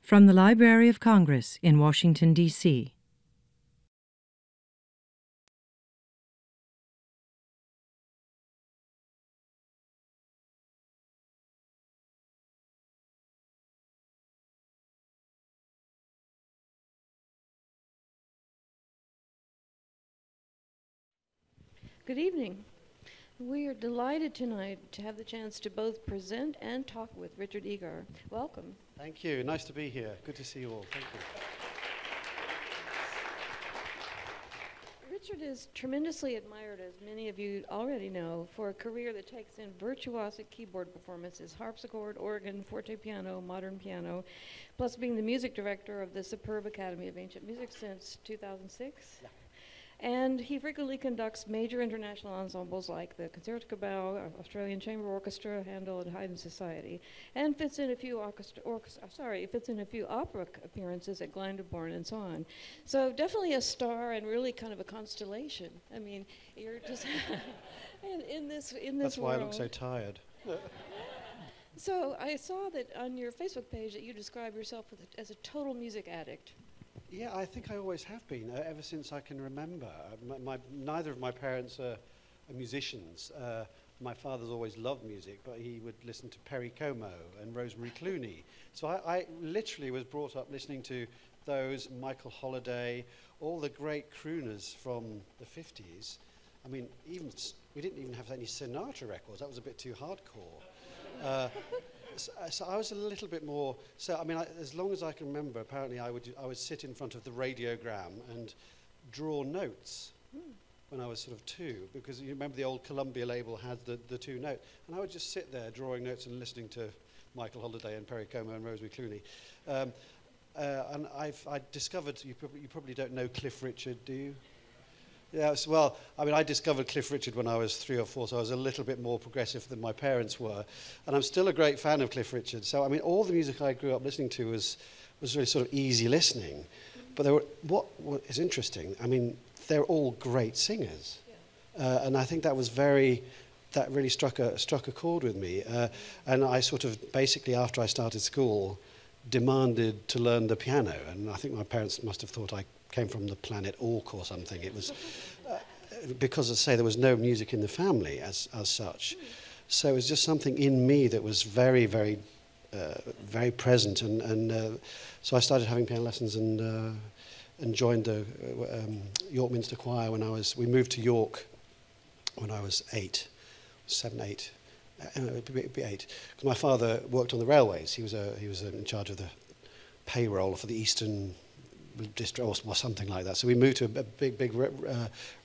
From the Library of Congress in Washington, D.C. Good evening. We are delighted tonight to have the chance to both present and talk with Richard Egarr. Welcome. Thank you. Nice to be here. Good to see you all. Thank you. Richard is tremendously admired, as many of you already know, for a career that takes in virtuosic keyboard performances, harpsichord, organ, forte piano, modern piano, plus being the music director of the superb Academy of Ancient Music since 2006. Yeah. And he frequently conducts major international ensembles like the Concertebouw Australian Chamber Orchestra, Handel and Haydn Society, and fits in a few opera appearances at Glyndebourne and so on. So definitely a star and really kind of a constellation. I mean, you're just in this That's why world. I look so tired. So I saw that on your Facebook page that you describe yourself as a total music addict. Yeah, I think I always have been, ever since I can remember. Neither of my parents are musicians. My father's always loved music, but he would listen to Perry Como and Rosemary Clooney. So I literally was brought up listening to those, Michael Holliday, all the great crooners from the 50s. I mean, we didn't even have any Sinatra records. That was a bit too hardcore. So I was a little bit more. So I mean, as long as I can remember, apparently I would sit in front of the radiogram and draw notes when I was sort of 2, because you remember the old Columbia label had the 2 notes, and I would just sit there drawing notes and listening to Michael Holliday and Perry Como and Rosemary Clooney. And I discovered, you probably don't know Cliff Richard, do you? Yes, well, I mean, I discovered Cliff Richard when I was 3 or 4, so I was a little bit more progressive than my parents were. And I'm still a great fan of Cliff Richard. So, I mean, all the music I grew up listening to was really sort of easy listening. But what is interesting, I mean, they're all great singers. Yeah. And I think that really struck a chord with me. And I sort of, basically, after I started school, demanded to learn the piano. And I think my parents must have thought I came from the planet Orc or something. It was because, as I say, there was no music in the family as such. So it was just something in me that was very, very, very present. And so I started having piano lessons and joined the York Minster Choir when we moved to York when I was 8, 7, 8. It'd be 8. Because my father worked on the railways. He was in charge of the payroll for the Eastern District or something like that. So we moved to a big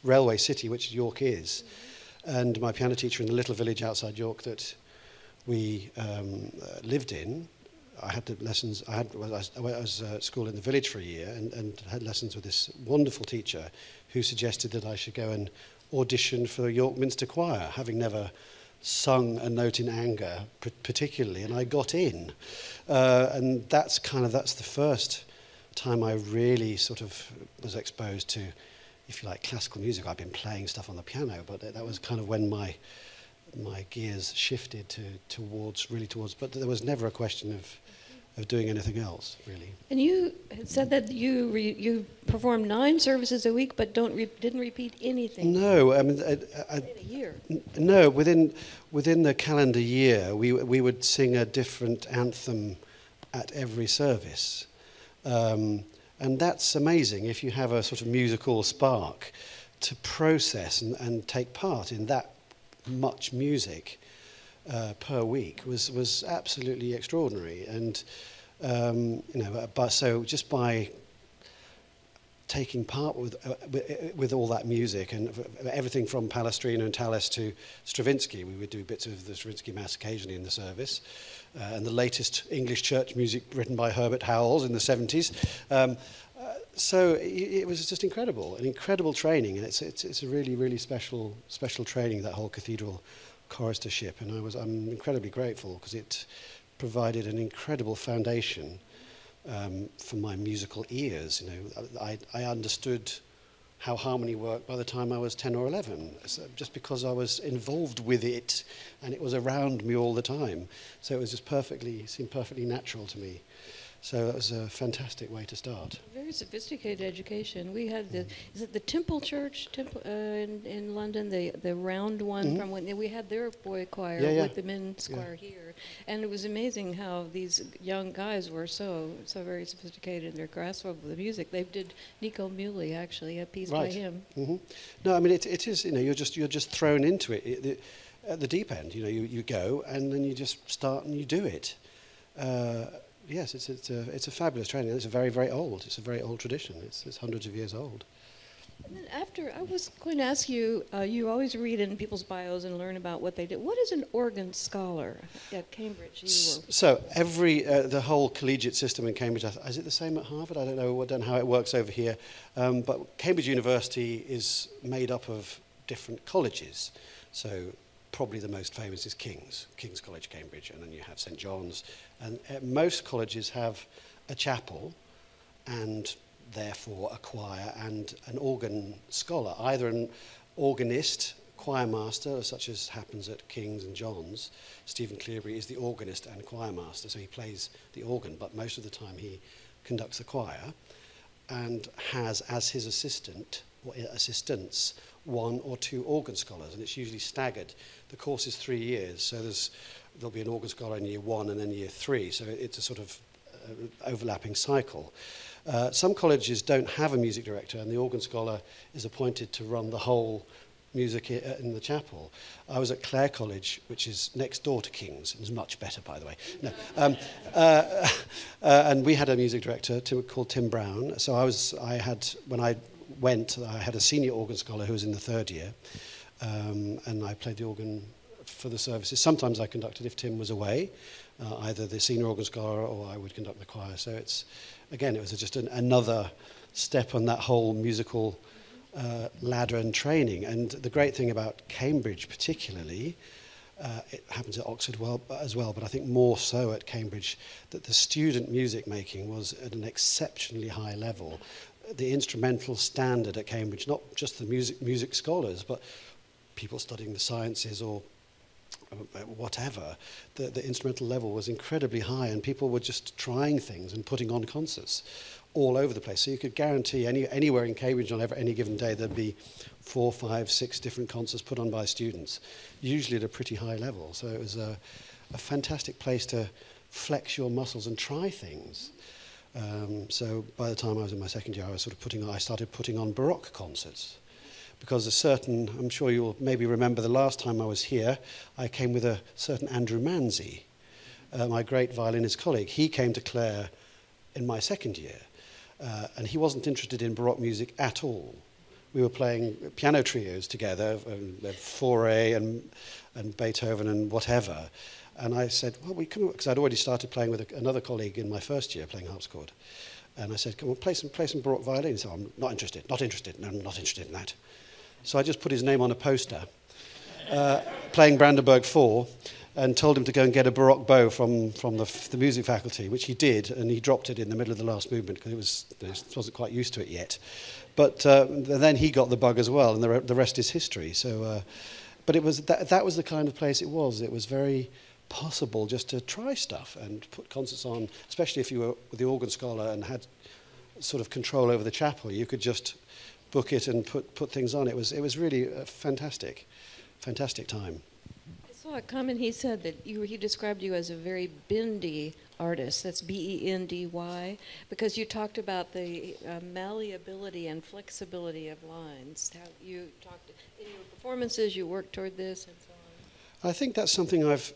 railway city, which York is. And my piano teacher in the little village outside York that we lived in, I was at school in the village for a year and had lessons with this wonderful teacher who suggested that I should go and audition for the York Minster Choir, having never sung a note in anger particularly, and I got in. And that's the first time I really sort of was exposed to, if you like, classical music. I've been playing stuff on the piano, but that was kind of when my gears shifted towards, but there was never a question of doing anything else, really. And you had said that you performed 9 services a week, but didn't repeat anything. No, I mean, a year. No, within the calendar year, we would sing a different anthem at every service. And that's amazing if you have a sort of musical spark to process and take part in that much music per week was absolutely extraordinary. And but so just by taking part with all that music and everything from Palestrina and Tallis to Stravinsky, we would do bits of the Stravinsky Mass occasionally in the service. And the latest English church music written by Herbert Howells in the 70s. So it was just incredible, an incredible training, and it's a really, really special training, that whole cathedral choristership, and I'm incredibly grateful because it provided an incredible foundation for my musical ears. I understood how harmony worked by the time I was 10 or 11, just because I was involved with it and it was around me all the time. So it was just seemed perfectly natural to me. So that was a fantastic way to start. Very sophisticated education. We had is it the Temple Church in London, the round one from when we had their boy choir with the men's choir here, and it was amazing how these young guys were so very sophisticated in their grasp of the music. They did Nico Muhly, actually, a piece by him. No, I mean it is, you know, you're just thrown into it, at the deep end. You know, you go and then you just start and you do it. Yes, it's a fabulous training. It's a very old. It's a very old tradition. It's hundreds of years old. And then after, I was going to ask you. You always read in people's bios and learn about what they did. What is an organ scholar at Cambridge? So the whole collegiate system in Cambridge. Is it the same at Harvard? I don't know how it works over here. But Cambridge University is made up of different colleges. So probably the most famous is King's College Cambridge, and then you have St John's, and most colleges have a chapel and therefore a choir and an organ scholar, either an organist, choir master, such as happens at King's and John's. Stephen Cleobury is the organist and choir master, so he plays the organ, but most of the time he conducts the choir, and has as his assistant or assistants one or two organ scholars, and it's usually staggered. The course is 3 years, so there'll be an organ scholar in year 1 and then year 3, so it's a sort of overlapping cycle. Some colleges don't have a music director, and the organ scholar is appointed to run the whole music in the chapel. I was at Clare College, which is next door to King's. It was much better, by the way. No. And we had a music director called Tim Brown. So when I went, I had a senior organ scholar who was in the 3rd year, and I played the organ for the services. Sometimes I conducted if Tim was away, either the senior organ scholar or I would conduct the choir. So it was just another step on that whole musical ladder and training. And the great thing about Cambridge particularly, it happens at Oxford as well, but I think more so at Cambridge, that the student music making was at an exceptionally high level. The instrumental standard at Cambridge, not just the music scholars, but people studying the sciences or whatever, the instrumental level was incredibly high, and people were just trying things and putting on concerts all over the place. So you could guarantee anywhere in Cambridge on any given day there'd be 4, 5, 6 different concerts put on by students, usually at a pretty high level. So it was a fantastic place to flex your muscles and try things. So by the time I was in my 2nd year, I started putting on Baroque concerts. Because I'm sure you'll maybe remember the last time I was here, I came with a certain Andrew Manzi, my great violinist colleague. He came to Clare in my 2nd year, and he wasn't interested in Baroque music at all. We were playing piano trios together, Fauré and Beethoven and whatever. And I said, well, because I'd already started playing with another colleague in my 1st year playing harpsichord. And I said, come on, play some Baroque violin. He said, I'm not interested, no, I'm not interested in that. So I just put his name on a poster, playing Brandenburg 4, and told him to go and get a Baroque bow from the music faculty, which he did, and he dropped it in the middle of the last movement because it wasn't quite used to it yet. But then he got the bug as well, and the rest is history. So, but it was that was the kind of place it was. It was very possible just to try stuff and put concerts on, especially if you were with the organ scholar and had sort of control over the chapel. You could just book it and put things on. It was really a fantastic time. I saw a comment. He said that he described you as a very bendy artist. That's B-E-N-D-Y, because you talked about the malleability and flexibility of lines. How you talked in your performances, you worked toward this and so on. I think that's something I've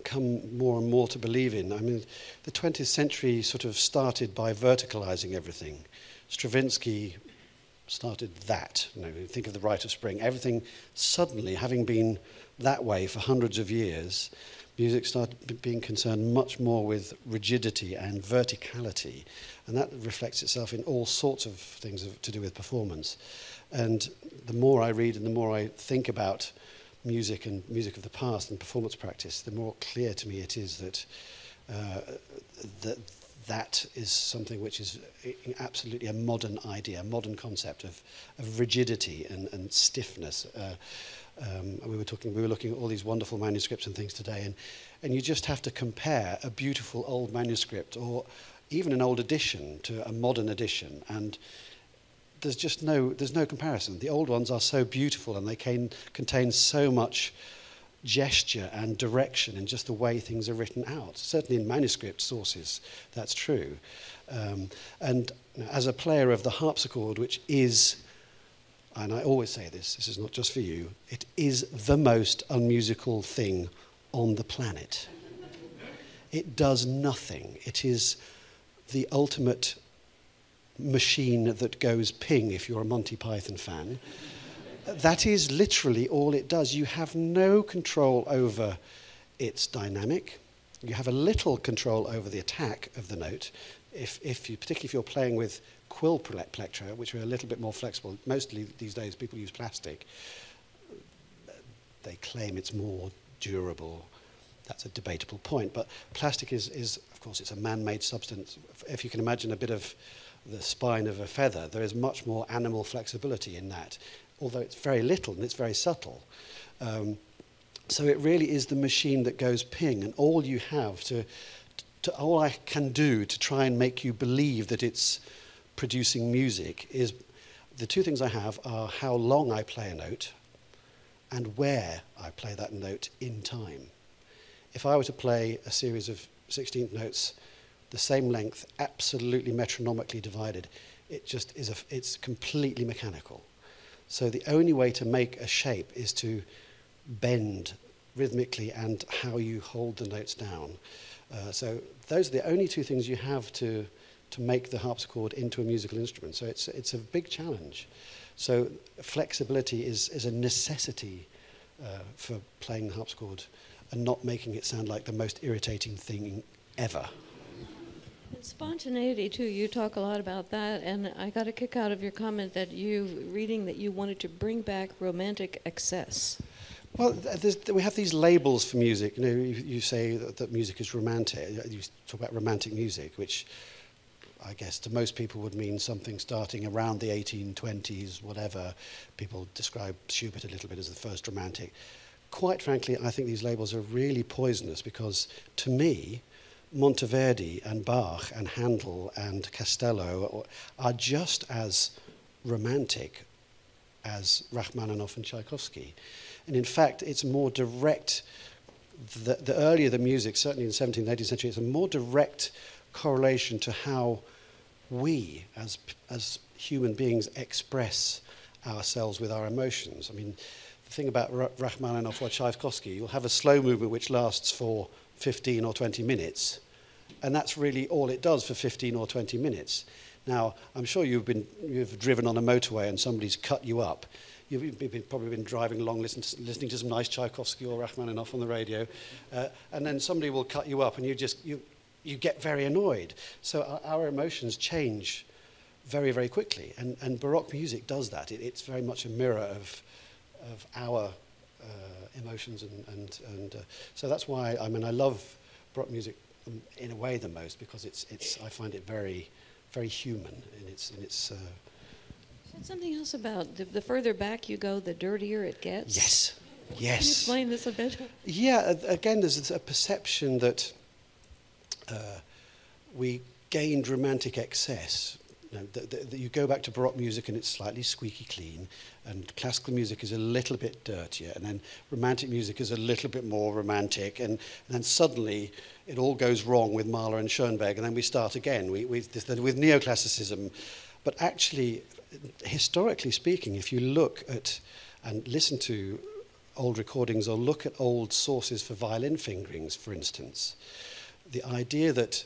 come more and more to believe in. I mean, the 20th century sort of started by verticalizing everything. Stravinsky started that. Think of the Rite of Spring. Everything suddenly, having been that way for hundreds of years, music started being concerned much more with rigidity and verticality, and that reflects itself in all sorts of things to do with performance. And the more I read and the more I think about music and music of the past and performance practice, the more clear to me it is that that is something which is absolutely a modern idea, a modern concept of rigidity and stiffness. We were looking at all these wonderful manuscripts and things today, and you just have to compare a beautiful old manuscript or even an old edition to a modern edition, and there's no comparison. The old ones are so beautiful, and they contain so much gesture and direction in just the way things are written out. Certainly in manuscript sources, that's true. And as a player of the harpsichord, which is, and I always say this is not just for you, it is the most unmusical thing on the planet. It does nothing. It is the ultimate machine that goes ping, if you're a Monty Python fan. That is literally all it does. You have no control over its dynamic. You have a little control over the attack of the note. Particularly if you're playing with quill plectra, which are a little bit more flexible. Mostly these days people use plastic. They claim it's more durable. That's a debatable point. But plastic is of course, it's a man-made substance. If you can imagine a bit of the spine of a feather, there is much more animal flexibility in that, although it's very little and it's very subtle. So it really is the machine that goes ping, and all you have all I can do to try and make you believe that it's producing music is, the two things I have are how long I play a note and where I play that note in time. If I were to play a series of 16th notes, the same length, absolutely metronomically divided, it's completely mechanical. So the only way to make a shape is to bend rhythmically and how you hold the notes down. So those are the only two things you have to make the harpsichord into a musical instrument. So it's a big challenge. So flexibility is a necessity for playing the harpsichord and not making it sound like the most irritating thing ever. And spontaneity, too. You talk a lot about that, and I got a kick out of your comment that reading that you wanted to bring back romantic excess. Well, we have these labels for music. You know, you say that music is romantic. You talk about romantic music, which I guess to most people would mean something starting around the 1820s, whatever. People describe Schubert a little bit as the first romantic. Quite frankly, I think these labels are really poisonous because, to me, Monteverdi and Bach and Handel and Castello are just as romantic as Rachmaninoff and Tchaikovsky. And in fact, it's more direct, the earlier the music, certainly in the 17th and 18th century, it's a more direct correlation to how we, as human beings, express ourselves with our emotions. I mean, the thing about Rachmaninoff or Tchaikovsky, you'll have a slow movement which lasts for 15 or 20 minutes, and that's really all it does for 15 or 20 minutes. Now, I'm sure you've driven on a motorway and somebody's cut you up. You've probably been driving along listening to some nice Tchaikovsky or Rachmaninoff on the radio, and then somebody will cut you up and you get very annoyed. So our emotions change very, very quickly, and Baroque music does that. It's very much a mirror of our emotions, and so that's why I love Baroque music in a way the most, because I find it very, very human in its. Something else about the further back you go, the dirtier it gets. Yes. Can you explain this a bit? Yeah. Again, there's a perception that we gained romantic excess. You go back to Baroque music and it's slightly squeaky clean, and classical music is a little bit dirtier, and then romantic music is a little bit more romantic, and then suddenly it all goes wrong with Mahler and Schoenberg, and then we start again with neoclassicism. But actually, historically speaking, if you look at and listen to old recordings or look at old sources for violin fingerings, for instance, the idea that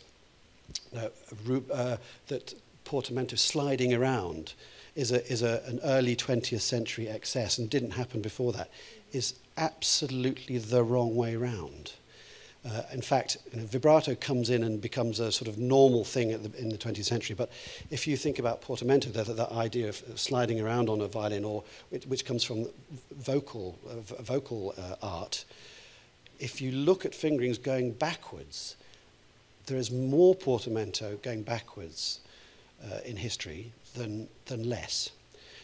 portamento sliding around is an early 20th century excess and didn't happen before that is absolutely the wrong way round. In fact, vibrato comes in and becomes a sort of normal thing in the 20th century. But if you think about portamento, that idea of sliding around on a violin, or which comes from vocal art, if you look at fingerings going backwards, there is more portamento going backwards in history than less.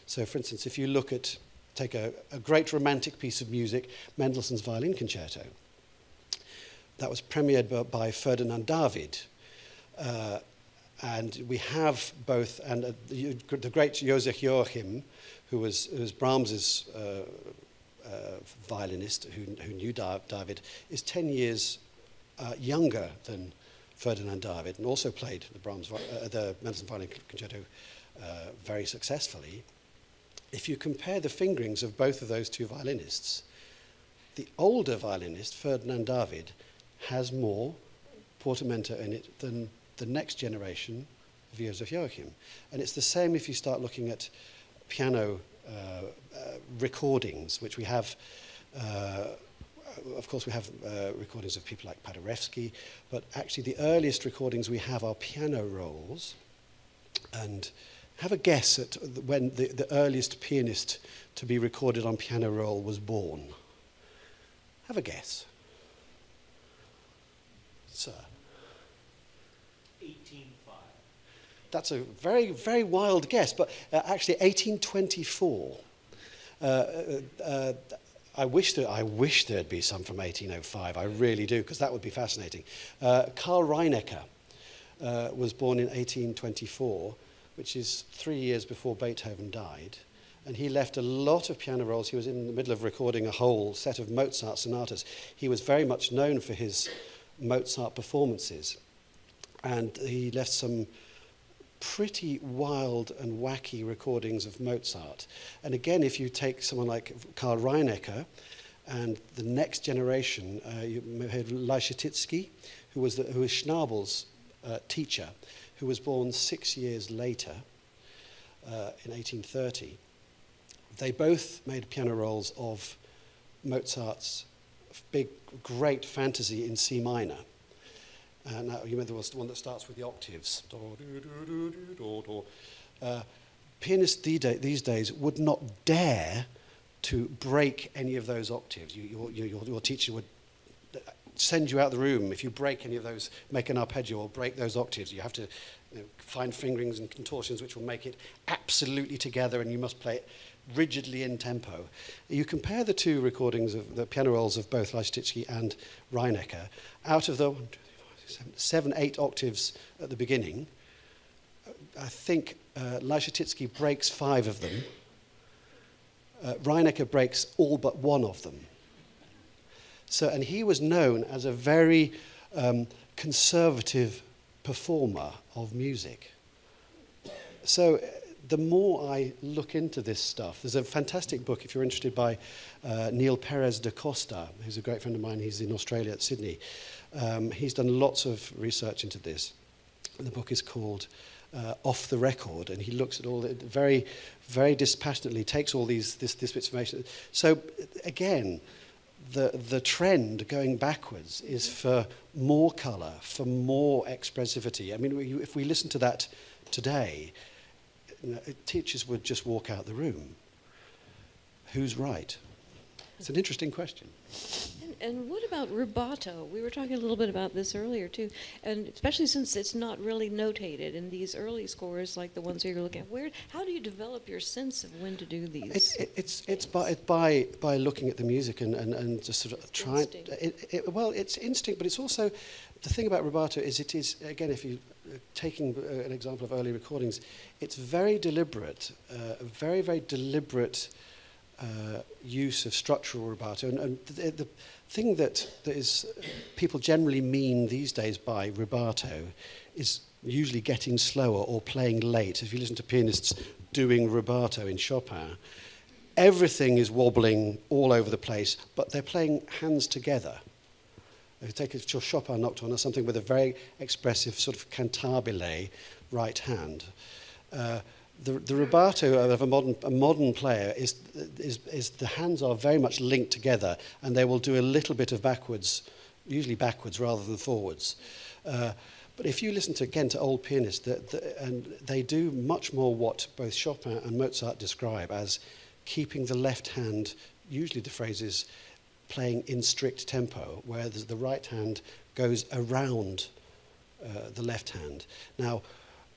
So, for instance, if you look at, take a great romantic piece of music, Mendelssohn's Violin Concerto. That was premiered by Ferdinand David. And we have both, and the great Joseph Joachim, who was Brahms's violinist, who knew David, is 10 years younger than Ferdinand David, and also played the Mendelssohn Violin Concerto very successfully. If you compare the fingerings of both of those two violinists, the older violinist, Ferdinand David, has more portamento in it than the next generation of Joseph Joachim. And it's the same if you start looking at piano recordings, which we have. Of course, we have recordings of people like Paderewski, but actually the earliest recordings we have are piano rolls. And have a guess at when the earliest pianist to be recorded on piano roll was born. Have a guess. Sir. 1805. That's a very, very wild guess, but actually 1824. I wish there'd be some from 1805. I really do, because that would be fascinating. Karl Reinecker was born in 1824, which is 3 years before Beethoven died. And he left a lot of piano rolls. He was in the middle of recording a whole set of Mozart sonatas. He was very much known for his Mozart performances. And he left some pretty wild and wacky recordings of Mozart. And again, if you take someone like Karl Reinecker and the next generation, you may have heard Leschetizky, who was Schnabel's teacher, who was born 6 years later in 1830. They both made piano rolls of Mozart's big, great fantasy in C minor. Now, you remember there was the one that starts with the octaves. Pianists these days would not dare to break any of those octaves. Your teacher would send you out of the room if you break any of those, make an arpeggio or break those octaves. You have to find fingerings and contortions which will make it absolutely together, and you must play it rigidly in tempo. You compare the two recordings of the piano rolls of both Leschetizky and Reinecker. Out of the 7, 8 octaves at the beginning, I think Leschetizky breaks 5 of them. Reinecker breaks all but 1 of them. So, and he was known as a very conservative performer of music. So the more I look into this stuff, there's a fantastic book, if you're interested, by Neil Perez da Costa, who's a great friend of mine. He's in Australia at Sydney. He's done lots of research into this. And the book is called Off the Record, and he looks at all it very, very dispassionately, takes all this bits of information. So again, the trend going backwards is for more colour, for more expressivity. I mean, if we listen to that today, teachers would just walk out the room. Who's right? It's an interesting question. And what about rubato? We were talking a little bit about this earlier too, and especially since it's not really notated in these early scores like the ones you're looking at. How do you develop your sense of when to do these? It's by looking at the music and just sort of trying. Well, it's instinct, but it's also the thing about rubato is it is, again, if you taking an example of early recordings, it's very deliberate, very, very deliberate use of structural rubato. And the thing that is people generally mean these days by rubato is usually getting slower or playing late. If you listen to pianists doing rubato in Chopin, everything is wobbling all over the place, but they're playing hands together. If you take a Chopin nocturne or something with a very expressive sort of cantabile right hand, the rubato of a modern player is the hands are very much linked together, and they will do a little bit of backwards, usually backwards rather than forwards. But if you listen to old pianists, and they do much more what both Chopin and Mozart describe as keeping the left hand, usually the phrase is playing in strict tempo, where the right hand goes around the left hand. Now,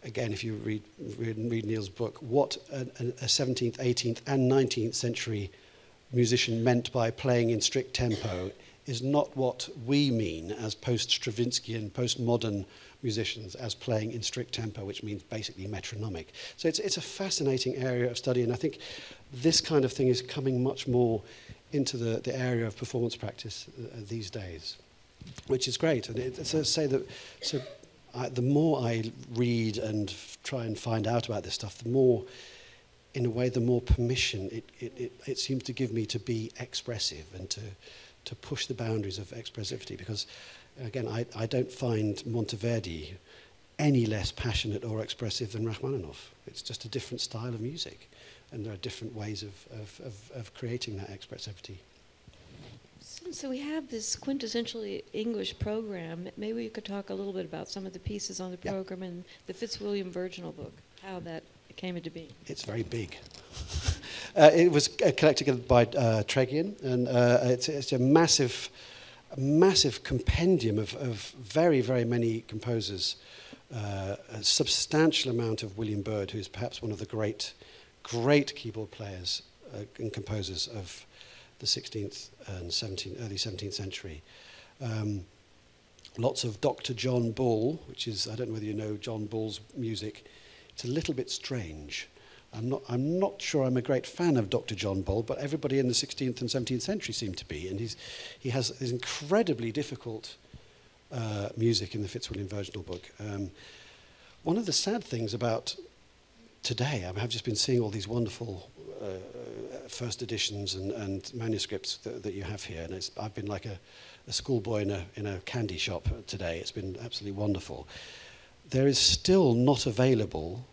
again, if you read Neil's book, what a 17th, 18th and 19th century musician meant by playing in strict tempo is not what we mean as post-Stravinsky postmodern musicians as playing in strict tempo, which means basically metronomic. So it's a fascinating area of study, and I think this kind of thing is coming much more into the area of performance practice these days, which is great. And the more I read and try and find out about this stuff, the more, in a way, the more permission it seems to give me to be expressive and to push the boundaries of expressivity, because, again, I don't find Monteverdi any less passionate or expressive than Rachmaninoff. It's just a different style of music, and there are different ways of creating that expressivity. So we have this quintessentially English program. Maybe we could talk a little bit about some of the pieces on the program and the Fitzwilliam Virginal book, how that came into being. It's very big. It was collected by Tregian, and it's a massive compendium of very, very many composers. A substantial amount of William Byrd, who's perhaps one of the great keyboard players and composers of the 16th and early 17th century. Lots of Dr. John Bull, which is, I don't know whether you know John Bull's music. It's a little bit strange. I'm not sure I'm a great fan of Dr. John Bull, but everybody in the 16th and 17th century seemed to be, and he has this incredibly difficult music in the Fitzwilliam Virginal book. One of the sad things about today, I've just been seeing all these wonderful first editions and manuscripts that you have here, and I've been like a schoolboy in a candy shop today. It's been absolutely wonderful. There is still not available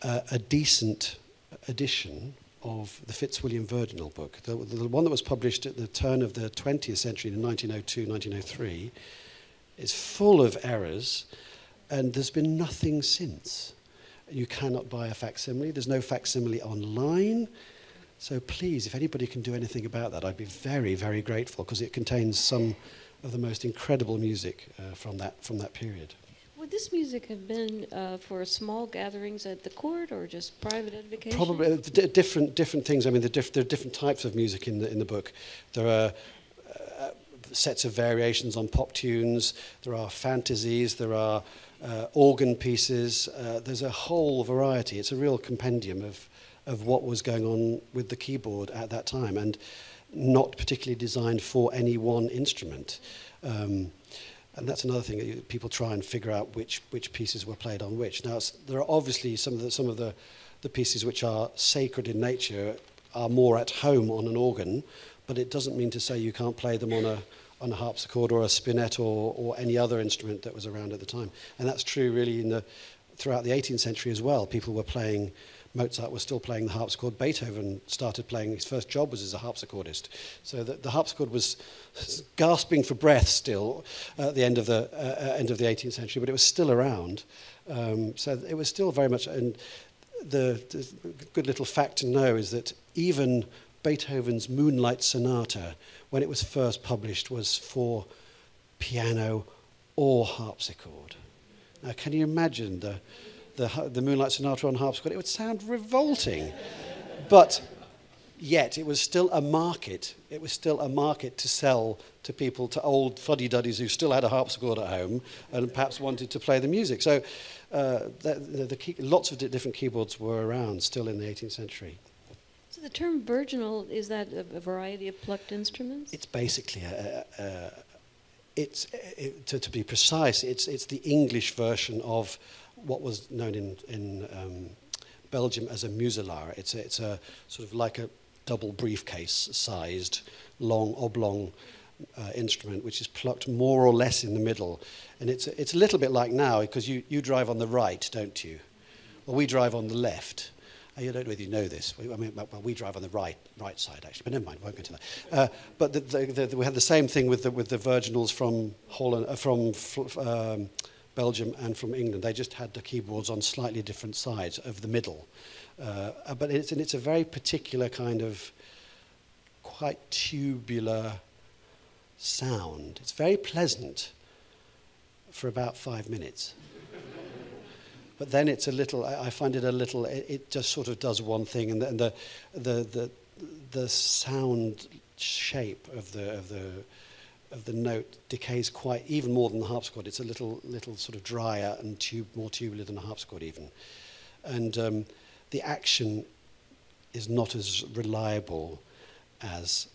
a decent edition of the Fitzwilliam Virginal book. The one that was published at the turn of the 20th century in 1902, 1903 is full of errors, and there's been nothing since. You cannot buy a facsimile. There's no facsimile online. So please, if anybody can do anything about that, I'd be very, very grateful, because it contains some of the most incredible music from that period. Would this music have been for small gatherings at the court, or just private edification? Probably different things. I mean, there are different types of music in the book. There are sets of variations on pop tunes. There are fantasies. There are organ pieces. There's a whole variety. It's a real compendium of what was going on with the keyboard at that time, and not particularly designed for any one instrument. And that's another thing. People try and figure out which pieces were played on which. Now, there are obviously some of the pieces which are sacred in nature are more at home on an organ, but it doesn't mean to say you can't play them on a harpsichord or a spinet or any other instrument that was around at the time. And that's true really throughout the 18th century as well. People were playing, Mozart was still playing the harpsichord. Beethoven started playing, his first job was as a harpsichordist. So the harpsichord was gasping for breath still at the end of the 18th century, but it was still around. So it was still very much, and the good little fact to know is that even Beethoven's Moonlight Sonata, when it was first published, was for piano or harpsichord. Now, can you imagine the Moonlight Sonata on harpsichord? It would sound revolting, but yet it was still a market. It was still a market to sell to people, to old fuddy-duddies who still had a harpsichord at home and perhaps wanted to play the music. So lots of different keyboards were around still in the 18th century. So the term virginal, is that a variety of plucked instruments? It's basically to be precise, it's the English version of what was known in Belgium as a muselaar. It's a sort of like a double briefcase-sized, long, oblong instrument, which is plucked more or less in the middle. And it's a little bit like now, because you drive on the right, don't you? Well, we drive on the left. I don't know whether you know this. We drive on the right side, actually. But never mind, we won't go into that. But we had the same thing with the virginals from Holland, from Belgium and from England. They just had the keyboards on slightly different sides of the middle. But it's a very particular kind of quite tubular sound. It's very pleasant for about 5 minutes. But then it's a little, I find it a little, it just sort of does one thing, and the sound shape of the note decays quite even more than the harpsichord. It's a little sort of drier and more tubular than a harpsichord even. And the action is not as reliable as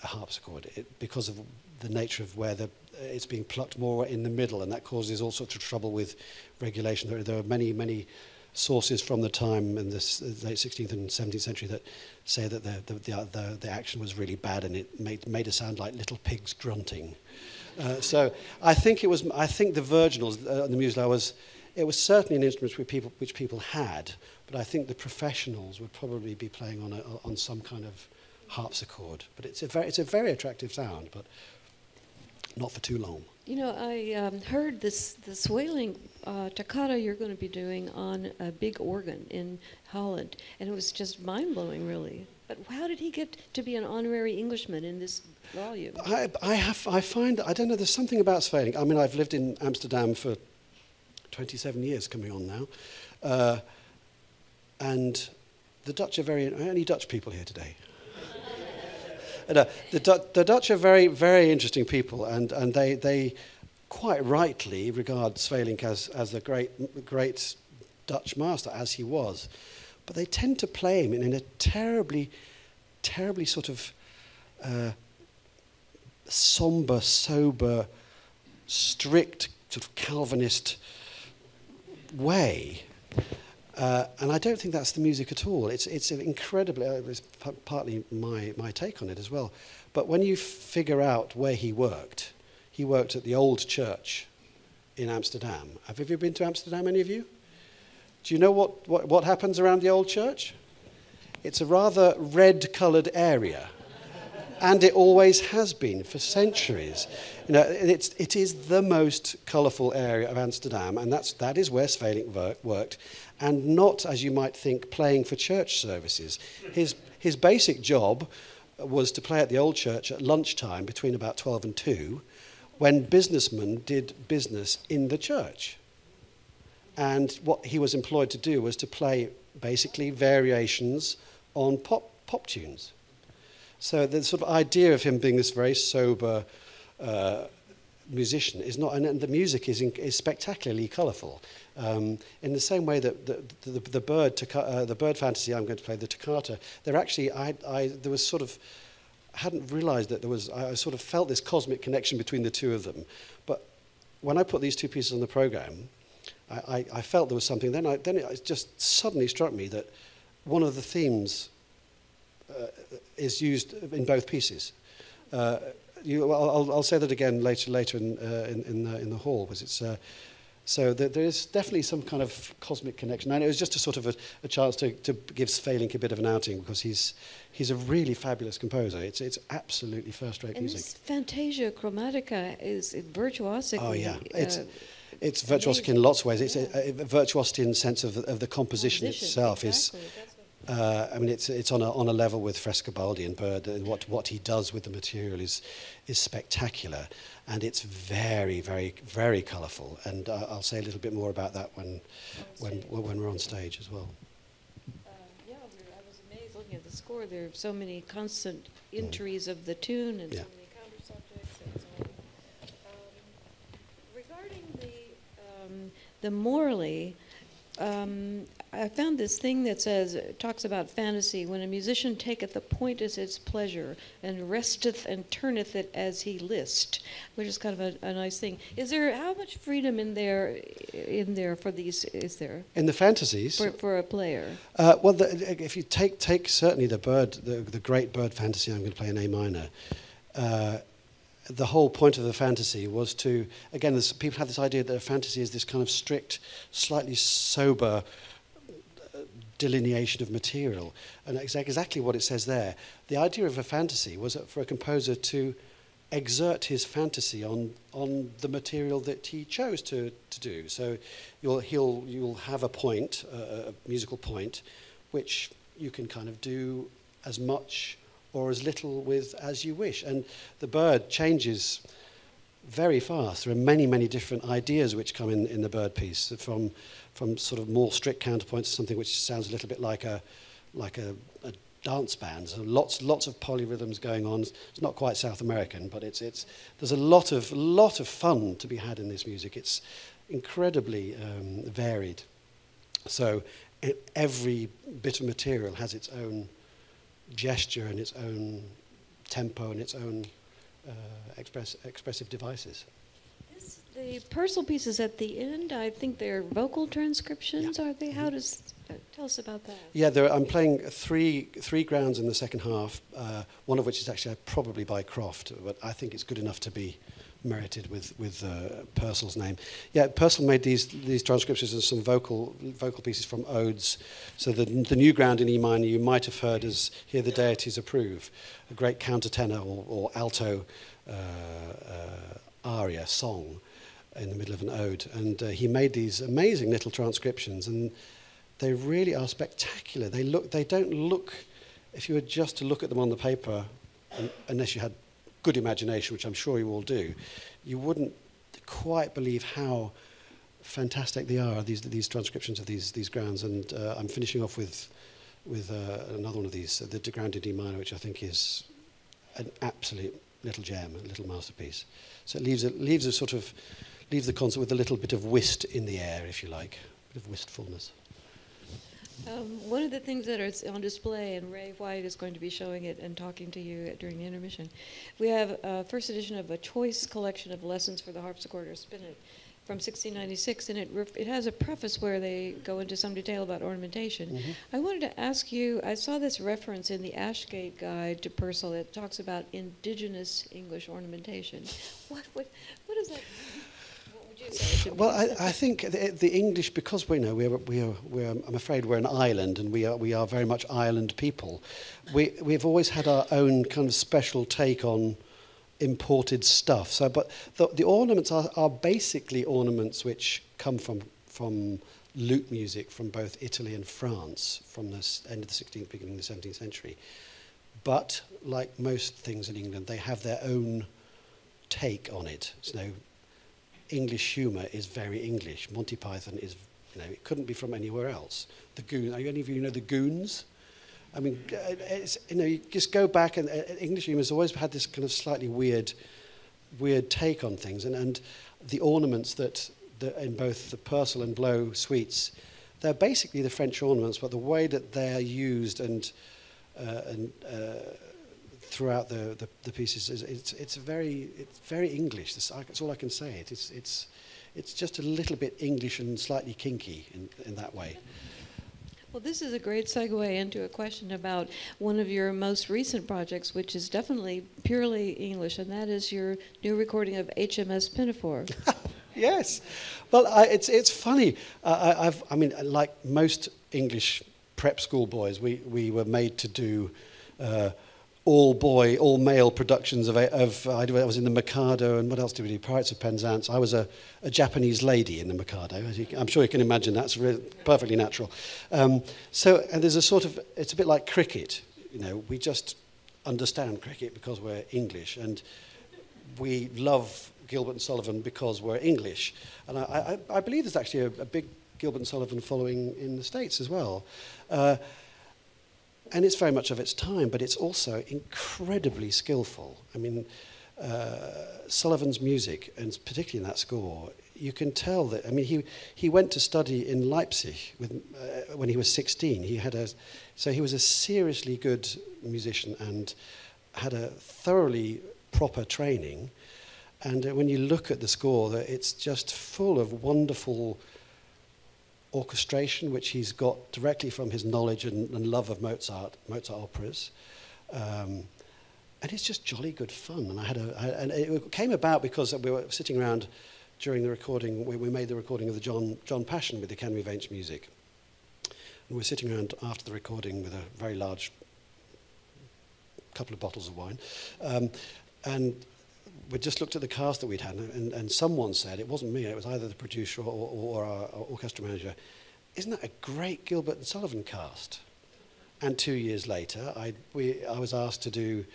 a harpsichord because of the nature of where it's being plucked more in the middle, and that causes all sorts of trouble with regulation. There are many sources from the time in the late 16th and 17th century that say that the action was really bad, and it made a sound like little pigs grunting. So I think the virginals, the musla, it was certainly an instrument which people had, but I think the professionals would probably be playing on some kind of harpsichord. But it's a very attractive sound, but not for too long. You know, I heard the Sweelinck toccata you're going to be doing on a big organ in Holland, and it was just mind-blowing, really. But how did he get to be an honorary Englishman in this volume? I find, I don't know, there's something about Sweelinck. I mean, I've lived in Amsterdam for 27 years coming on now, and the Dutch are only Dutch people here today. The Dutch are very, very interesting people, and they quite rightly regard Sweelinck as a great Dutch master, as he was. But they tend to play him in a terribly sort of somber, sober, strict, sort of Calvinist way. And I don't think that's the music at all. It's incredibly, it's partly my take on it as well. But when you figure out where he worked at the old church in Amsterdam. Have you been to Amsterdam, any of you? Do you know what happens around the old church? It's a rather red-coloured area. And it always has been for centuries. You know, it is the most colourful area of Amsterdam, and that is where Sweelinck worked, and not, as you might think, playing for church services. His basic job was to play at the old church at lunchtime between about 12 and 2, when businessmen did business in the church. And what he was employed to do was to play basically variations on pop tunes. So the sort of idea of him being this very sober musician is not, and the music is spectacularly colourful. In the same way that the Byrd fantasy I'm going to play, the toccata, there actually there was sort of, I hadn't realised that I sort of felt this cosmic connection between the two of them. But when I put these two pieces on the programme, I felt there was something. Then it just suddenly struck me that one of the themes is used in both pieces. I'll say that again later in the hall, because it's so there is definitely some kind of cosmic connection, and it was just a sort of a chance to give Sweelinck a bit of an outing, because he's a really fabulous composer. It's absolutely first-rate music. And this Fantasia Chromatica is virtuosic. Oh yeah, it's virtuosic in lots of ways. It's a virtuosity in the sense of the composition itself. Exactly. I mean, it's on a level with Frescobaldi and Byrd. What he does with the material is spectacular, and it's very, very, very colourful. And I'll say a little bit more about that when we're on stage as well. I was amazed looking at the score. There are so many constant entries of the tune and so many counter subjects and so on. Regarding the Morley. I found this thing that talks about fantasy: when a musician taketh a point as his pleasure, and resteth and turneth it as he list, which is kind of a nice thing. How much freedom in there for these? Is there in the fantasies for a player? Well, if you take certainly the Byrd, the great Byrd fantasy, I'm going to play in A minor. The whole point of the fantasy was to, again, people have this idea that a fantasy is this kind of strict, slightly sober delineation of material. And exactly what it says there. The idea of a fantasy was for a composer to exert his fantasy on the material that he chose to do. So you'll have a point, a musical point, which you can kind of do as much or as little with as you wish. And the Byrd changes very fast. There are many, many different ideas which come in the Byrd piece, from sort of more strict counterpoints to something which sounds a little bit like a dance band. So lots of polyrhythms going on. It's not quite South American, but there's a lot of fun to be had in this music. It's incredibly varied. So every bit of material has its own gesture and its own tempo and its own expressive devices. The Purcell pieces at the end, I think they're vocal transcriptions, are they? How does, tell us about that. Yeah, I'm playing three grounds in the second half, one of which is actually probably by Croft, but I think it's good enough to be merited with Purcell's name. Yeah, Purcell made these transcriptions of some vocal pieces from odes. So the new ground in E minor you might have heard as Hear the Deities Approve, a great countertenor or alto aria song in the middle of an ode. And he made these amazing little transcriptions, and they really are spectacular. They don't look, if you were just to look at them on the paper, unless you had good imagination, which I'm sure you all do, you wouldn't quite believe how fantastic they are, these transcriptions of these grounds. And I'm finishing off with another one of these, the De Ground in D minor, which I think is an absolute little gem, a little masterpiece. So it leaves the concert with a little bit of whist in the air, if you like, a bit of wistfulness. One of the things that are on display, and Ray White is going to be showing it and talking to you during the intermission, we have a first edition of a choice collection of lessons for the harpsichord or spinet from 1696, and it has a preface where they go into some detail about ornamentation. Mm-hmm. I wanted to ask you, I saw this reference in the Ashgate Guide to Purcell that talks about indigenous English ornamentation. What does that mean? Well, I think the English, because we're I'm afraid we're an island, and we are very much island people. We've always had our own kind of special take on imported stuff. So, but the ornaments are basically ornaments which come from lute music from both Italy and France from the end of the 16th, beginning of the 17th century. But like most things in England, they have their own take on it. So English humour is very English. Monty Python is, it couldn't be from anywhere else. The Goons, any of you know the Goons? I mean, you just go back, and English humour has always had this kind of slightly weird take on things. And the ornaments that in both the Purcell and Blow suites, they're basically the French ornaments, but the way that they're used and throughout the pieces it's very English. That's all I can say. It's just a little bit English and slightly kinky in that way. Well, this is a great segue into a question about one of your most recent projects, which is definitely purely English, and that is your new recording of HMS Pinafore. Yes. Well, it's funny. I mean, like most English prep school boys, we were made to do all male productions of I was in the Mikado, and what else did we do? Pirates of Penzance. I was a Japanese lady in the Mikado. I'm sure you can imagine that's perfectly natural. So, and there's it's a bit like cricket. We just understand cricket because we're English, and we love Gilbert and Sullivan because we're English. And I believe there's actually a big Gilbert and Sullivan following in the States as well. And it's very much of its time, but it's also incredibly skillful. I mean, Sullivan's music, and particularly in that score, you can tell that. I mean, he went to study in Leipzig when he was 16. So he was a seriously good musician and had a thoroughly proper training. And when you look at the score, it's just full of wonderful orchestration, which he's got directly from his knowledge and love of Mozart operas, and it's just jolly good fun. And it came about because we were sitting around during the recording. We made the recording of the John Passion with the Henry Vainch music, and we were sitting around after the recording with a very large couple of bottles of wine, and we just looked at the cast that we'd had, and someone said, it wasn't me, it was either the producer or our orchestra manager, isn't that a great Gilbert and Sullivan cast? And 2 years later, I was asked to do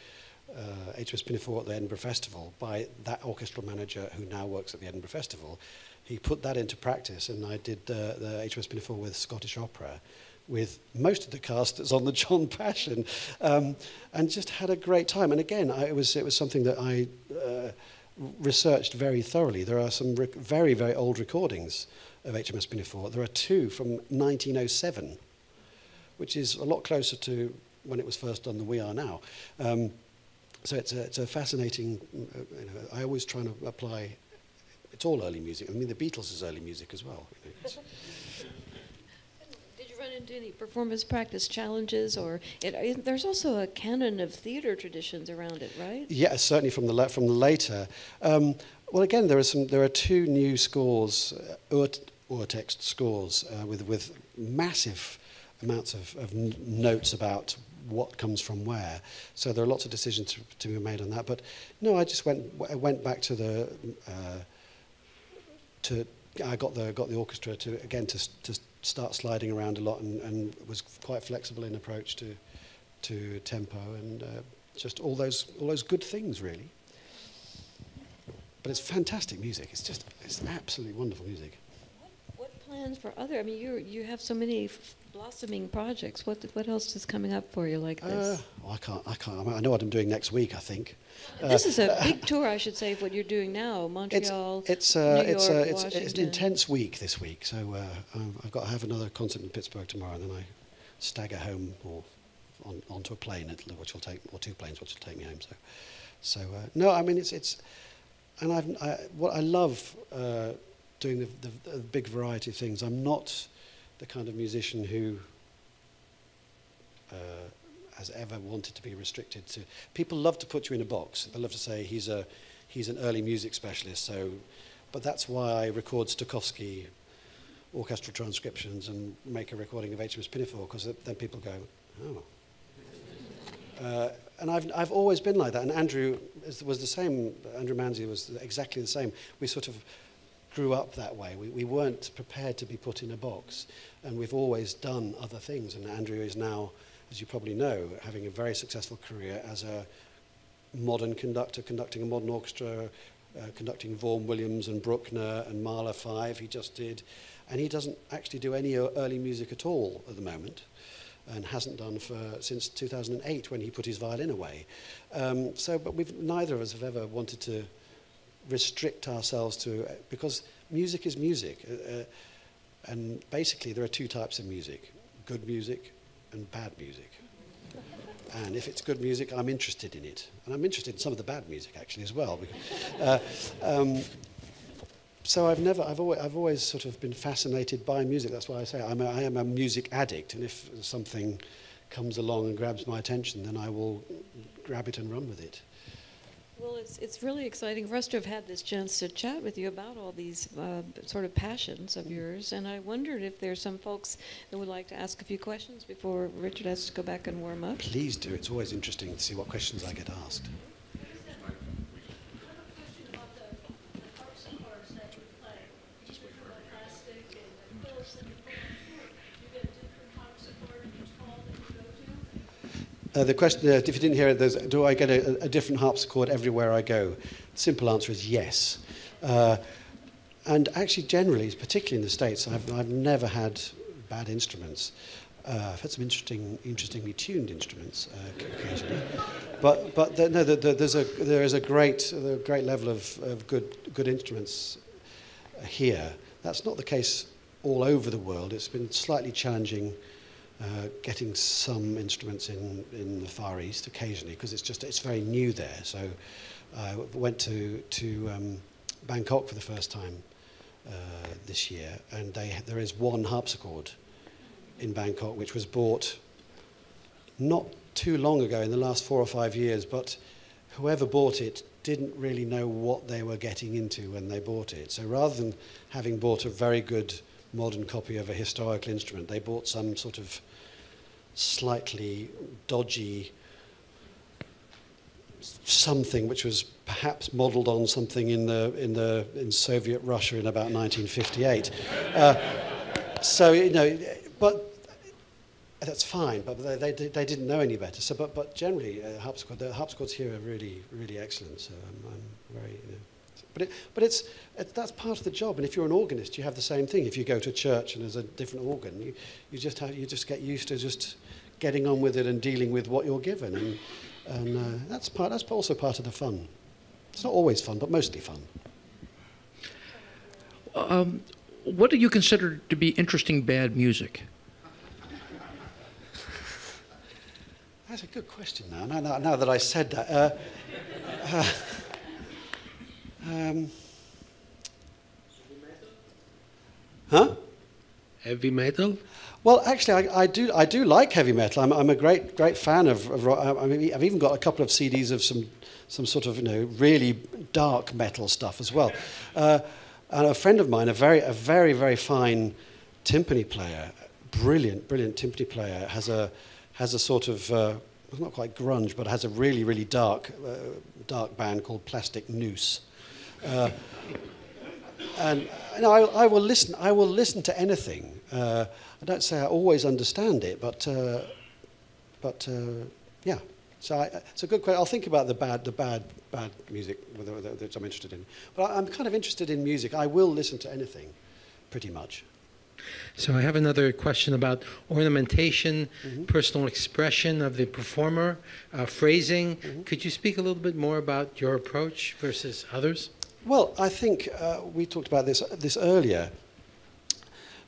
HMS Pinafore at the Edinburgh Festival by that orchestral manager who now works at the Edinburgh Festival. He put that into practice, and I did the HMS Pinafore with Scottish Opera, with most of the cast that's on the John Passion, and just had a great time. And again, it was something that I researched very thoroughly. There are some very, very old recordings of HMS Pinafore. There are two from 1907, which is a lot closer to when it was first done than we are now. So it's a fascinating, I always try to apply, it's all early music. I mean, the Beatles is early music as well. Did you run into any performance practice challenges, or there's also a canon of theater traditions around it, right? Yeah, certainly from the later. Well, again, there are two new scores, Urtext scores, with massive amounts of notes about what comes from where. So there are lots of decisions to be made on that. But no, I just went back to the I got the orchestra to start sliding around a lot, and was quite flexible in approach to tempo and just all those good things really. But it's fantastic music. It's absolutely wonderful music. What plans for other? I mean, you have so many blossoming projects. What else is coming up for you like this? I can't. I know what I'm doing next week, I think. This is a big tour, I should say, of what you're doing now. Montreal, New York, Washington. It's an intense week this week. So I've got to have another concert in Pittsburgh tomorrow, and then I stagger home or onto a plane, which will take, or two planes, which will take me home. So no, I mean it's, and what I love doing the big variety of things. I'm not the kind of musician who has ever wanted to be restricted to. People love to put you in a box. They love to say he's an early music specialist. So, but that's why I record Stokowski orchestral transcriptions and make a recording of HMS Pinafore, because then people go, oh. And I've always been like that. And Andrew was the same. Andrew Manzi was exactly the same. We sort of grew up that way. We weren't prepared to be put in a box, and we've always done other things. And Andrew is now, as you probably know, having a very successful career as a modern conductor, conducting a modern orchestra, conducting Vaughan Williams and Bruckner and Mahler 5 he just did. And he doesn't actually do any early music at all at the moment, and hasn't done since 2008 when he put his violin away. But neither of us have ever wanted to restrict ourselves to, because music is music. And basically there are two types of music, good music and bad music. And if it's good music, I'm interested in it. And I'm interested in some of the bad music actually as well. So I've always sort of been fascinated by music. That's why I say I am a music addict, and if something comes along and grabs my attention, then I will grab it and run with it. Well, it's really exciting for us to have had this chance to chat with you about all these sort of passions of yours, and I wondered if there's some folks that would like to ask a few questions before Richard has to go back and warm up. Please do. It's always interesting to see what questions I get asked. The question, if you didn't hear it, do I get a different harpsichord everywhere I go? The simple answer is yes. And actually, generally, particularly in the States, I've never had bad instruments. I've had some interestingly tuned instruments occasionally, but there is a great level of good instruments here. That's not the case all over the world. It's been slightly challenging. Getting some instruments in the Far East occasionally, because it's very new there. So I went to Bangkok for the first time this year, and there is one harpsichord in Bangkok which was bought not too long ago, in the last 4 or 5 years, but whoever bought it didn't really know what they were getting into when they bought it. So rather than having bought a very good modern copy of a historical instrument, they bought some sort of slightly dodgy something which was perhaps modelled on something in Soviet Russia in about 1958. So but that's fine, but they didn't know any better. So, but generally, the harpsichords here are really, really excellent. So I'm very, that's part of the job. And if you're an organist, you have the same thing. If you go to church and there's a different organ, you just get used to just getting on with it and dealing with what you're given, and that's also part of the fun. It's not always fun, but mostly fun. What do you consider to be interesting bad music? That's a good question now that I said that. Huh? Heavy metal? Well, actually, I do like heavy metal. I'm a great fan of rock. I've even got a couple of CDs of some sort of really dark metal stuff as well. And a friend of mine, a very fine timpani player, brilliant timpani player, has a sort of not quite grunge, but has a really dark band called Plastic Noose. And I will listen to anything. I don't say I always understand it, but yeah. So it's a good question. I'll think about the bad music that I'm interested in. But I'm kind of interested in music. I will listen to anything, pretty much. So I have another question about ornamentation, personal expression of the performer, phrasing. Could you speak a little bit more about your approach versus others? Well, I think we talked about this earlier.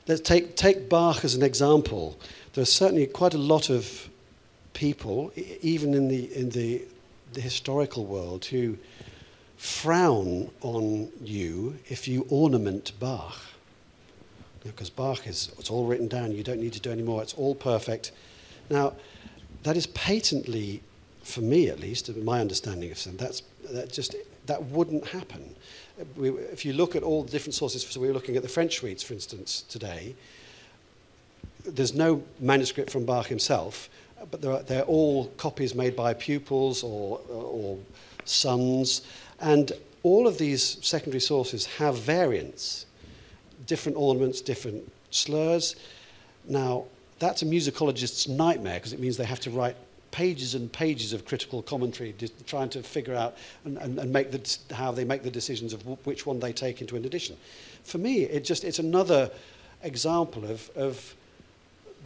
Let's take Bach as an example. There's certainly quite a lot of people, even in the historical world, who frown on you if you ornament Bach. Because Bach it's all written down. You don't need to do any more. It's all perfect. Now, that is patently, for me at least, my understanding of that wouldn't happen. If you look at all the different sources, so we were looking at the French suites, for instance, today, there's no manuscript from Bach himself, but they're all copies made by pupils or sons, and all of these secondary sources have variants, different ornaments, different slurs. Now, that's a musicologist's nightmare, because it means they have to write pages and pages of critical commentary trying to figure out and make how they make the decisions of which one they take into an edition. For me, it's another example of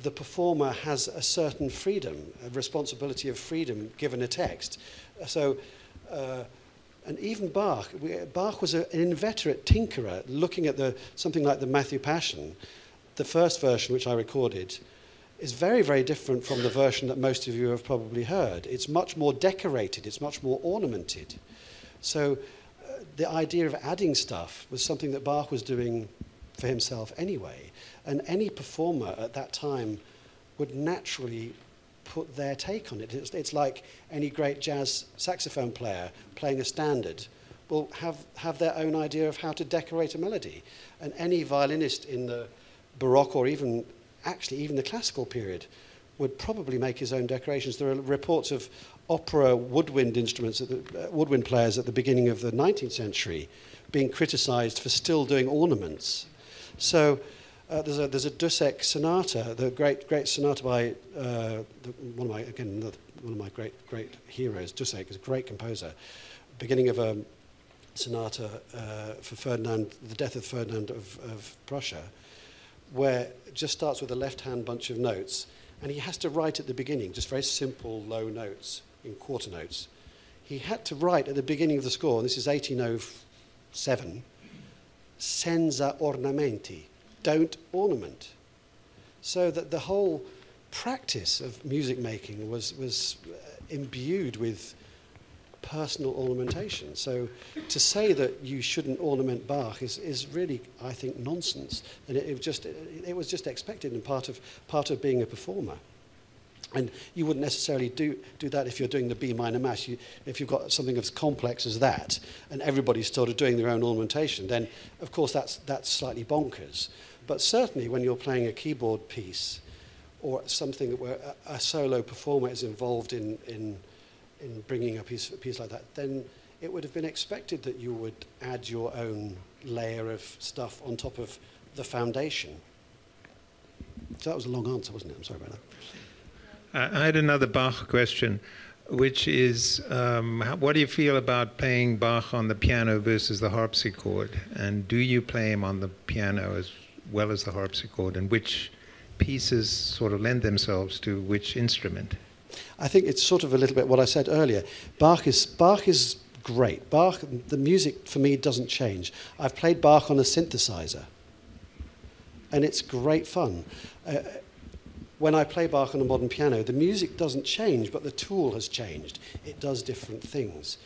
the performer has a certain freedom, a responsibility of freedom given a text. So, and even Bach was an inveterate tinkerer, looking at something like the Matthew Passion. The first version, which I recorded, is very different from the version that most of you have probably heard. It's much more decorated, it's much more ornamented. So the idea of adding stuff was something that Bach was doing for himself anyway. And any performer at that time would naturally put their take on it. It's like any great jazz saxophone player playing a standard will have their own idea of how to decorate a melody. And any violinist in the Baroque or even the classical period would probably make his own decorations. There are reports of opera woodwind instruments, woodwind players at the beginning of the 19th century being criticized for still doing ornaments. So there's a Dussek sonata, the great sonata by one of my great heroes. Dussek is a great composer. Beginning of a sonata for Ferdinand, the death of Ferdinand of Prussia, where it just starts with a left-hand bunch of notes, and he has to write at the beginning just very simple low notes in quarter notes. He had to write at the beginning of the score, and this is 1807, senza ornamenti, don't ornament. So that the whole practice of music making was imbued with personal ornamentation. So to say that you shouldn't ornament Bach is really, I think, nonsense. And it was just expected and part of being a performer. And you wouldn't necessarily do that if you're doing the B minor mass. If you've got something as complex as that, and everybody's sort of doing their own ornamentation, then of course that's slightly bonkers. But certainly when you're playing a keyboard piece or something where a solo performer is involved in bringing a piece like that, then it would have been expected that you would add your own layer of stuff on top of the foundation. So that was a long answer, wasn't it? I'm sorry about that. I had another Bach question, which is, what do you feel about playing Bach on the piano versus the harpsichord? And do you play him on the piano as well as the harpsichord? And which pieces sort of lend themselves to which instrument? I think it's sort of a little bit what I said earlier. Bach is great. Bach, the music for me doesn't change. I've played Bach on a synthesizer, and it's great fun. When I play Bach on a modern piano, the music doesn't change, but the tool has changed. It does different things.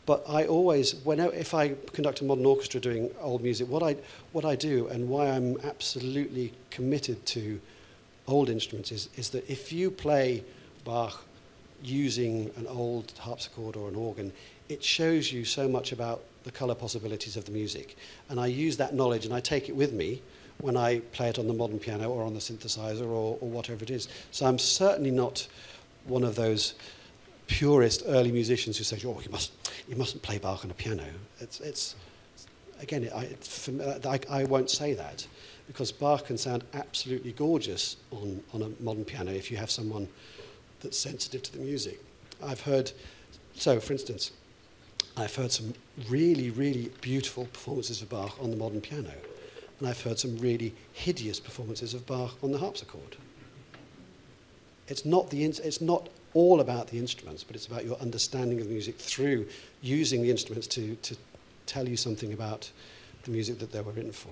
But I always, if I conduct a modern orchestra doing old music, what I do and why I'm absolutely committed to old instruments is that if you play Bach using an old harpsichord or an organ, it shows you so much about the color possibilities of the music. And I use that knowledge and I take it with me when I play it on the modern piano or on the synthesizer or whatever it is. So I'm certainly not one of those purist early musicians who say, "Oh, you mustn't play Bach on a piano." I won't say that, because Bach can sound absolutely gorgeous on a modern piano if you have someone that's sensitive to the music. For instance, I've heard some really, really beautiful performances of Bach on the modern piano, and I've heard some really hideous performances of Bach on the harpsichord. It's not all about the instruments, but it's about your understanding of the music through using the instruments to tell you something about the music that they were written for.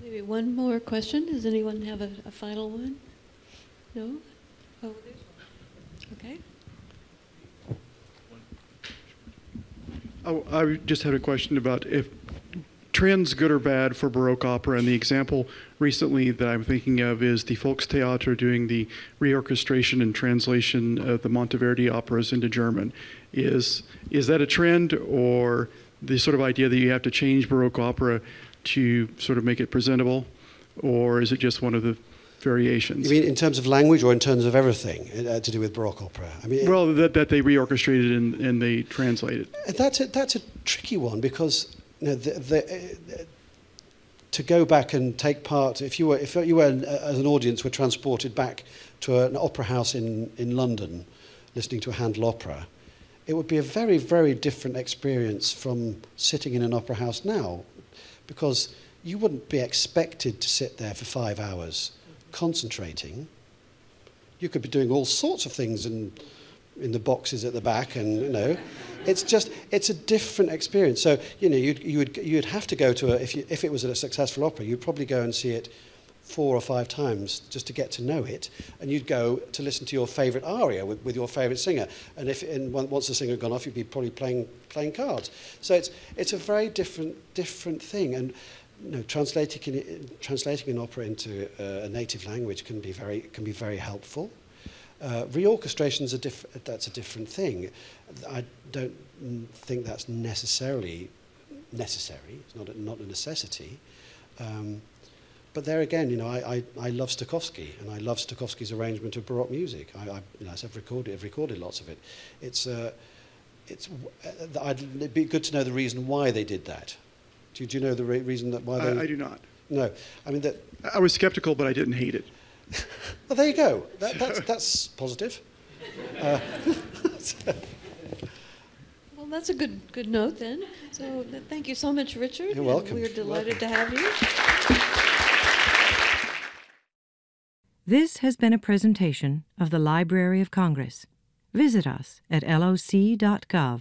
Maybe one more question. Does anyone have a final one? No? Oh, there's one. Okay. Oh, I just had a question about if trends good or bad for Baroque opera, and the example recently that I'm thinking of is the Volkstheater doing the reorchestration and translation of the Monteverdi operas into German. Is that a trend, or the sort of idea that you have to change Baroque opera to sort of make it presentable, or is it just one of the variations? You mean in terms of language or in terms of everything to do with Baroque opera? I mean, well, that they reorchestrated and they translated. That's a tricky one, because to go back and take part, if you were as an audience were transported back to an opera house in London, listening to a Handel opera, it would be a very, very different experience from sitting in an opera house now, because you wouldn't be expected to sit there for 5 hours concentrating. You could be doing all sorts of things in the boxes at the back, and it's a different experience. So you'd have to go to if it was a successful opera, you'd probably go and see it 4 or 5 times just to get to know it, and you'd go to listen to your favourite aria with your favourite singer, and once the singer had gone off, you'd be probably playing cards. So it's a very different thing, and translating an opera into a native language can be very helpful. Reorchestrations that's a different thing. I don't think that's necessary. It's not a necessity. But there again, I love Stokowski, and I love Stokowski's arrangement of Baroque music. I've recorded lots of it. It'd be good to know the reason why they did that. Do you know the reason why they? I do not. No, I mean that. I was skeptical, but I didn't hate it. Well, there you go. That's positive. Well, that's a good note then. So thank you so much, Richard. You're welcome. We're delighted to have you. This has been a presentation of the Library of Congress. Visit us at loc.gov.